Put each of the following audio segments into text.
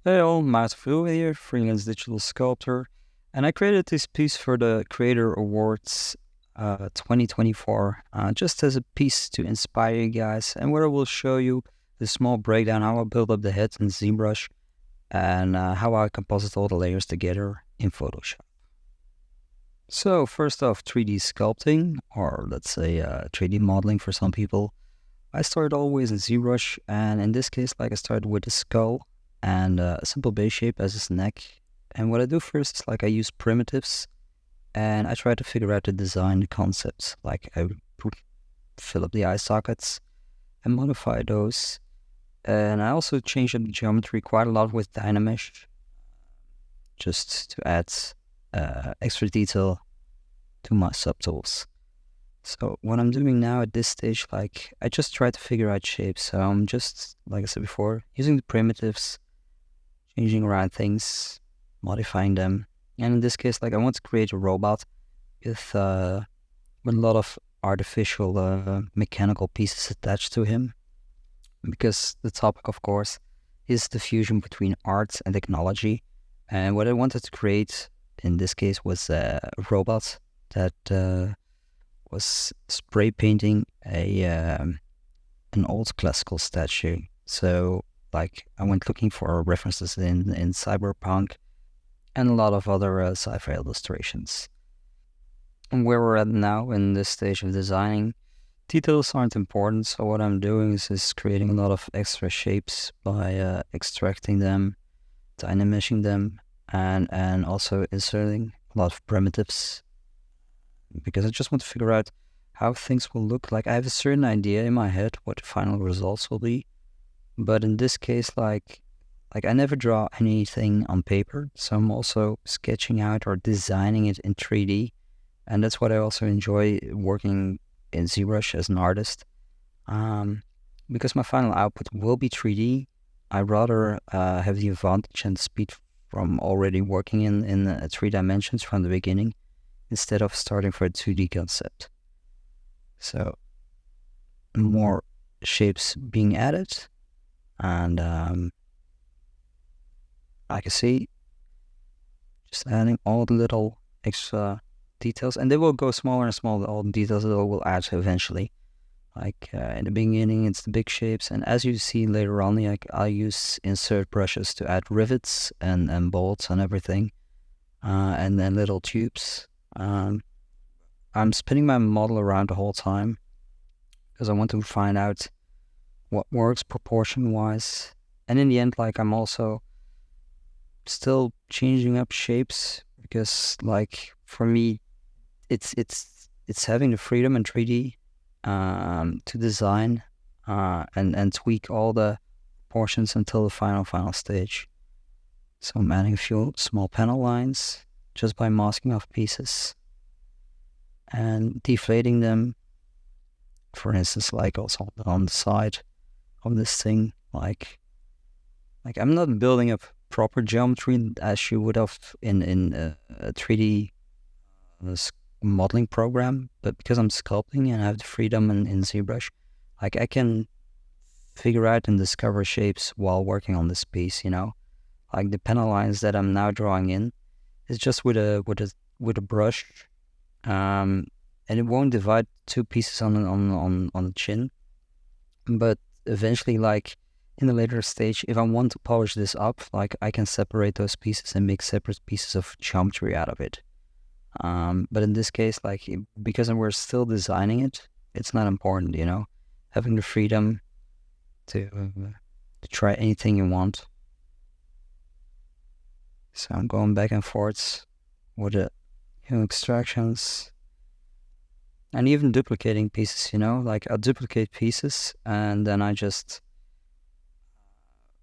Hey all, Maarten Vroe here, freelance digital sculptor, and I created this piece for the Creator Awards 2024, just as a piece to inspire you guys, and where I will show you the small breakdown how I build up the head in ZBrush and how I composite all the layers together in Photoshop. So first off, 3D sculpting, or let's say 3D modeling for some people. I started always in ZBrush, and in this case, like I started with a skull and a simple base shape as his neck. And what I do first is like I use primitives, and I try to figure out the design, the concepts. Like I fill up the eye sockets and modify those. And I also change up the geometry quite a lot with Dynamesh, just to add extra detail to my subtools. So what I'm doing now at this stage, like I just try to figure out shapes. So I'm just, like I said before, using the primitives, changing around things, modifying them. And in this case, like I want to create a robot with a lot of artificial mechanical pieces attached to him. Because the topic, of course, is the fusion between art and technology. And what I wanted to create in this case was a robot that was spray painting an old classical statue. So like I went looking for references in cyberpunk and a lot of other sci-fi illustrations. And where we're at now in this stage of designing, details aren't important. So what I'm doing is creating a lot of extra shapes by extracting them, dynameshing them, and also inserting a lot of primitives because I just want to figure out how things will look. Like I have a certain idea in my head what the final results will be, but in this case, like I never draw anything on paper, so I'm also sketching out or designing it in 3D, and that's what I also enjoy working in ZBrush as an artist. Because my final output will be 3D, I rather have the advantage and speed from already working in 3 dimensions from the beginning instead of starting for a 2D concept. So more shapes being added, and I can see just adding all the little extra details, and they will go smaller and smaller. All the details that will add eventually. Like in the beginning, it's the big shapes, and as you see later on, like I use insert brushes to add rivets and bolts and everything, and then little tubes. I'm spinning my model around the whole time because I want to find out what works proportion wise. And in the end, like I'm also still changing up shapes because like for me it's having the freedom in 3D to design and tweak all the portions until the final stage. So I'm adding a few small panel lines just by masking off pieces and deflating them. For instance, like also on the side of this thing, like I'm not building up proper geometry as you would have in a 3D modeling program, but because I'm sculpting and I have the freedom in ZBrush, like I can figure out and discover shapes while working on this piece. Like the panel lines that I'm now drawing in is just with a brush, and it won't divide two pieces on the chin, but eventually, like in the later stage, if I want to polish this up, like I can separate those pieces and make separate pieces of geometry out of it. But in this case, like because we're still designing it, it's not important, having the freedom to try anything you want. So I'm going back and forth with the extractions and even duplicating pieces, like I'll duplicate pieces and then I just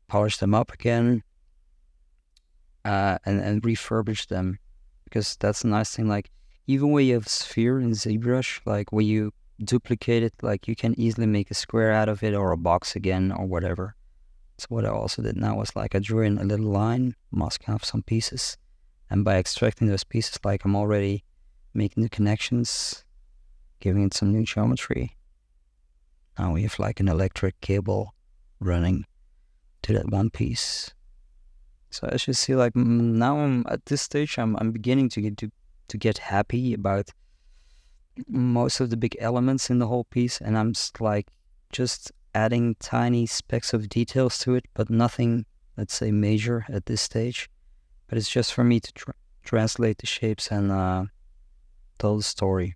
polish them up again and refurbish them, because that's a nice thing. Like even when you have sphere in ZBrush, like when you duplicate it, like you can easily make a square out of it or a box again or whatever. So what I also did now was like I drew in a little line, masking off some pieces, and by extracting those pieces, like I'm already making the connections, giving it some new geometry. Now we have like an electric cable running to that one piece. So as you see, like now I'm at this stage, I'm beginning to get happy about most of the big elements in the whole piece, and I'm just adding tiny specks of details to it, but nothing, let's say, major at this stage. But it's just for me to translate the shapes and tell the story.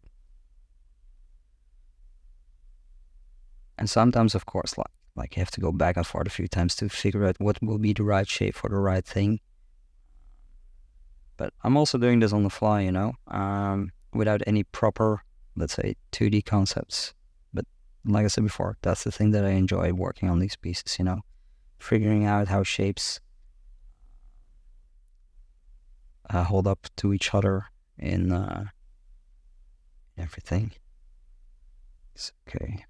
And sometimes, of course, like you have to go back and forth a few times to figure out what will be the right shape for the right thing. But I'm also doing this on the fly, without any proper, let's say, 2D concepts. But like I said before, that's the thing that I enjoy working on these pieces, figuring out how shapes hold up to each other in everything. It's okay.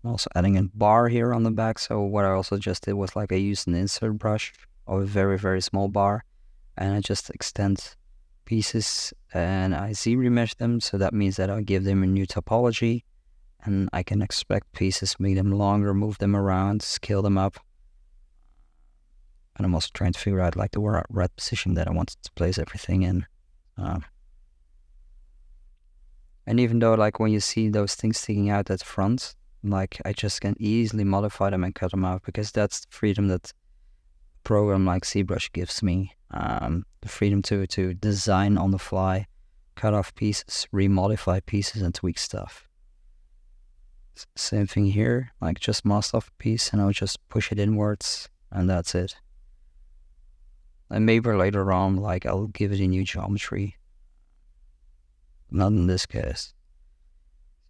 I'm also adding a bar here on the back. So what I also just did was I used an insert brush of a very, very small bar, and I just extend pieces and I Z-remesh them. So that means that I give them a new topology, and I can expect pieces, make them longer, move them around, scale them up. And I'm also trying to figure out the right position that I want to place everything in. And even though when you see those things sticking out at the front, I just can easily modify them and cut them out, because that's the freedom that a program like ZBrush gives me. The freedom to design on the fly, cut off pieces, remodify pieces, and tweak stuff. Same thing here, just mask off a piece and I'll just push it inwards, and that's it. And maybe later on, I'll give it a new geometry. Not in this case.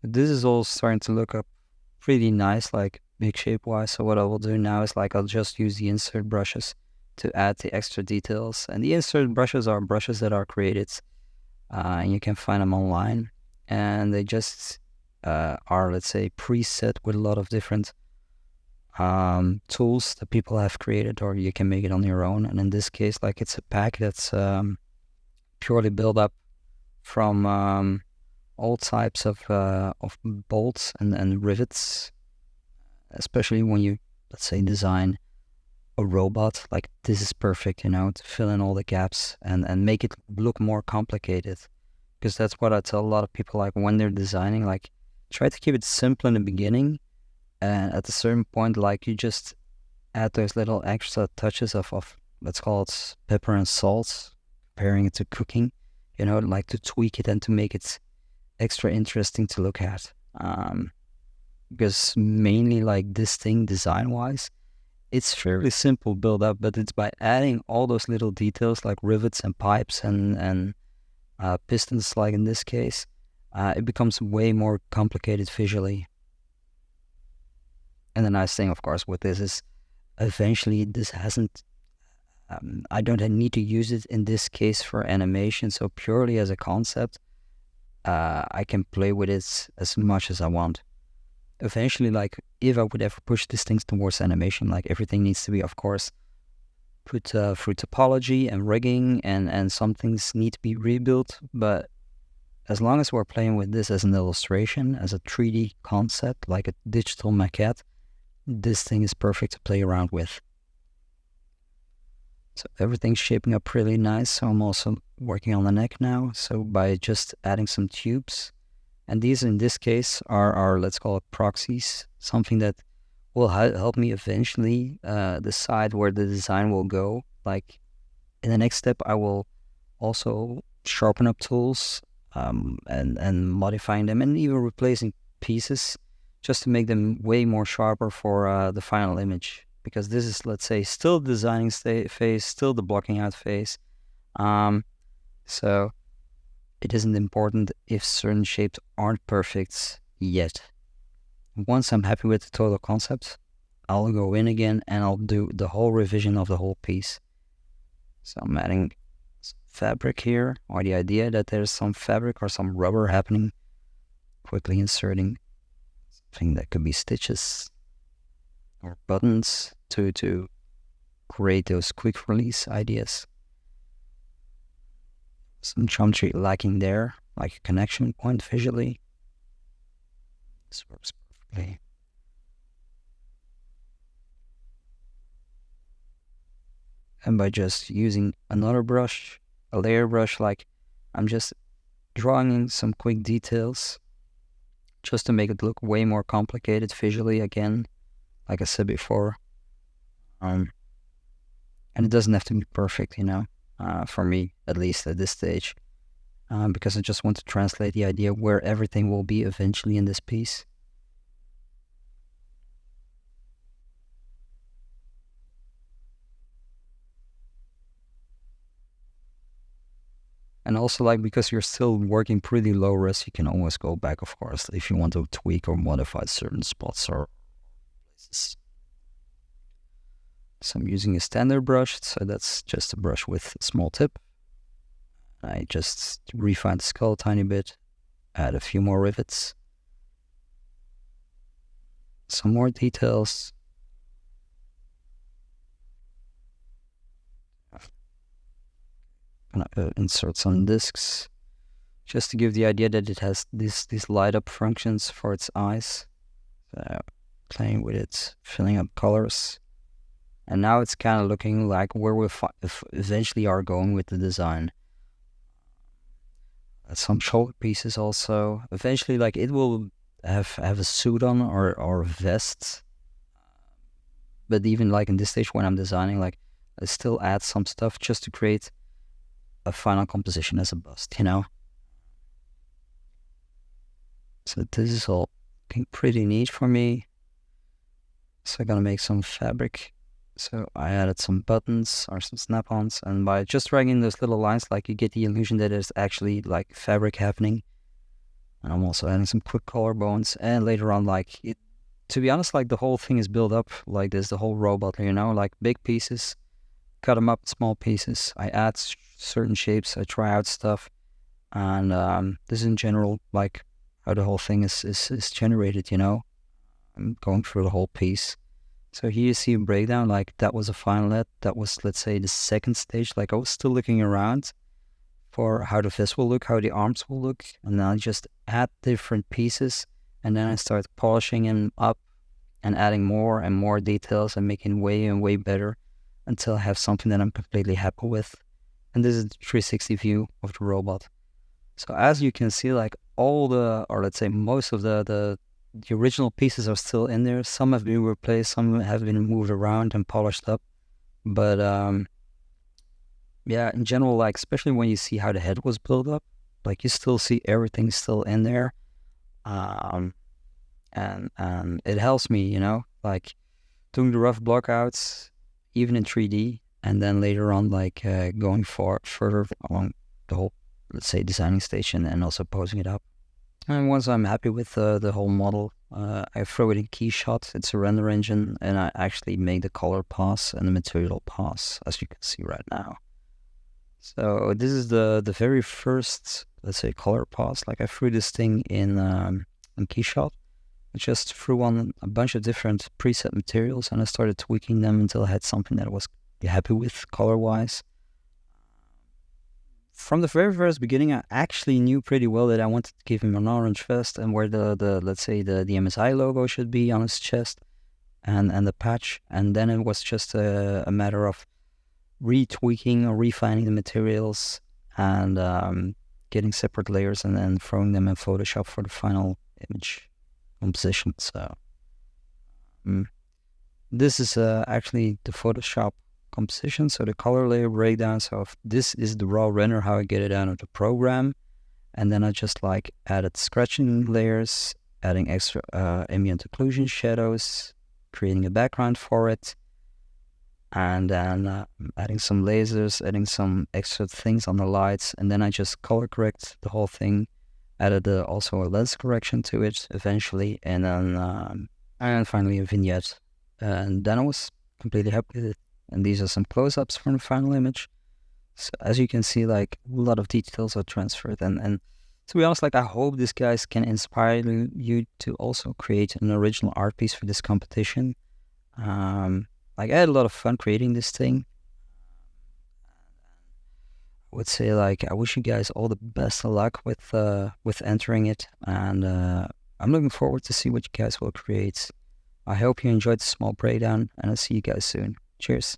This is all starting to look up pretty nice, big shape wise. So what I will do now is I'll just use the insert brushes to add the extra details. And the insert brushes are brushes that are created, and you can find them online. And they just are, let's say, preset with a lot of different tools that people have created, or you can make it on your own. And in this case, it's a pack that's purely built up from all types of bolts and rivets, especially when you, let's say, design a robot. This is perfect, to fill in all the gaps and make it look more complicated. Because that's what I tell a lot of people, when they're designing, try to keep it simple in the beginning, and at a certain point, you just add those little extra touches of let's call it pepper and salt, comparing it to cooking, to tweak it and to make it extra interesting to look at. Because mainly this thing, design-wise, it's fairly simple build up, but it's by adding all those little details like rivets and pipes and pistons, in this case, it becomes way more complicated visually. And the nice thing, of course, with this is eventually this hasn't, I don't need to use it in this case for animation. So purely as a concept, I can play with it as much as I want. Eventually, if I would ever push these things towards animation, everything needs to be, of course, put through topology and rigging, and some things need to be rebuilt. But as long as we're playing with this as an illustration, as a 3D concept, like a digital maquette, this thing is perfect to play around with. So everything's shaping up really nice. So I'm also working on the neck now. So by just adding some tubes, and these in this case are let's call it proxies, something that will help me eventually decide where the design will go. In the next step, I will also sharpen up tools and modifying them, and even replacing pieces just to make them way more sharper for the final image. Because this is, let's say, still the designing phase, still the blocking out phase. So it isn't important if certain shapes aren't perfect yet. Once I'm happy with the total concept, I'll go in again and I'll do the whole revision of the whole piece. So I'm adding fabric here, or the idea that there's some fabric or some rubber happening, quickly inserting something that could be stitches or buttons to create those quick release ideas. Some geometry lacking there, like a connection point visually. This works perfectly. and by just using another brush, a layer brush, like I'm just drawing in some quick details just to make it look way more complicated visually again, like I said before. And it doesn't have to be perfect, for me, at least at this stage, because I just want to translate the idea where everything will be eventually in this piece. And also, like, because you're still working pretty low res, you can always go back, of course, if you want to tweak or modify certain spots or places. So I'm using a standard brush, so that's just a brush with a small tip. I just refine the skull a tiny bit, add a few more rivets, some more details. Gonna insert some discs just to give the idea that it has these light up functions for its eyes. So playing with it, filling up colors, and now it's kind of looking like where we eventually are going with the design. Some shoulder pieces also. Eventually, like, it will have a suit on or a vest. But even like in this stage when I'm designing, like, I still add some stuff just to create a final composition as a bust, So this is all looking pretty neat for me. So I'm gonna make some fabric. So I added some buttons or some snap-ons, and by just dragging those little lines, like, you get the illusion that there's actually like fabric happening. And I'm also adding some quick collarbones, and later on, like, to be honest, like, the whole thing is built up like this, the whole robot, like big pieces, cut them up in small pieces. I add certain shapes, I try out stuff, and this is in general like how the whole thing is generated, I'm going through the whole piece. So here you see a breakdown, like that was a final edit. That was, let's say, the second stage. Like, I was still looking around for how the fist will look, how the arms will look, and then I just add different pieces, and then I start polishing them up and adding more and more details and making way and way better until I have something that I'm completely happy with. And this is the 360 view of the robot. So as you can see, like, all or let's say most of the original pieces are still in there. Some have been replaced, some have been moved around and polished up. But yeah, in general, like, especially when you see how the head was built up, like, you still see everything still in there. And it helps me, like, doing the rough blockouts, even in 3D, and then later on, like, going further along the whole, let's say, designing station and also posing it up. And once I'm happy with the whole model, I throw it in KeyShot. It's a render engine, and I actually make the color pass and the material pass, as you can see right now. So this is the very first, let's say, color pass. Like, I threw this thing in KeyShot. I just threw on a bunch of different preset materials, and I started tweaking them until I had something that I was happy with color-wise. From the very first beginning, I actually knew pretty well that I wanted to give him an orange vest, and where the let's say the MSI logo should be on his chest, and the patch. And then it was just a matter of retweaking or refining the materials and getting separate layers and then throwing them in Photoshop for the final image composition. So this is actually the Photoshop composition, so the color layer breakdown. So this is the raw render, how I get it out of the program, and then I just like added scratching layers, adding extra ambient occlusion shadows, creating a background for it, and then adding some lasers, adding some extra things on the lights, and then I just color correct the whole thing, added also a lens correction to it eventually, and then finally a vignette, and then I was completely happy with it. And these are some close-ups from the final image. So as you can see, like, a lot of details are transferred. And to be honest, like, I hope these guys can inspire you to also create an original art piece for this competition. Like, I had a lot of fun creating this thing. I would say, like, I wish you guys all the best of luck with entering it. And I'm looking forward to see what you guys will create. I hope you enjoyed the small breakdown, and I'll see you guys soon. Cheers.